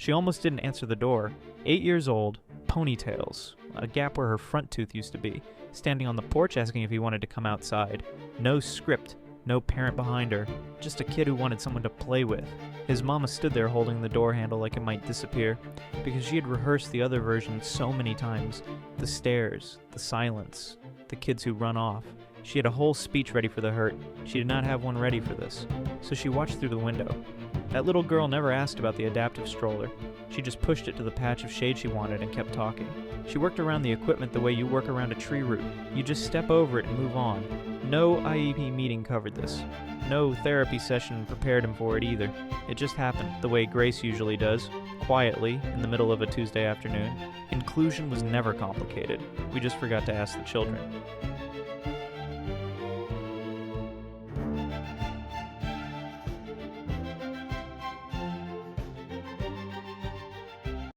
She almost didn't answer the door. 8 years old, ponytails, a gap where her front tooth used to be, standing on the porch asking if he wanted to come outside. No script, no parent behind her, just a kid who wanted someone to play with. His mama stood there holding the door handle like it might disappear, because she had rehearsed the other version so many times. The stares, the silence, the kids who run off. She had a whole speech ready for the hurt. She did not have one ready for this, so she watched through the window. That little girl never asked about the adaptive stroller. She just pushed it to the patch of shade she wanted and kept talking. She worked around the equipment the way you work around a tree root. You just step over it and move on. No IEP meeting covered this. No therapy session prepared him for it either. It just happened, the way Grace usually does, quietly, in the middle of a Tuesday afternoon. Inclusion was never complicated. We just forgot to ask the children.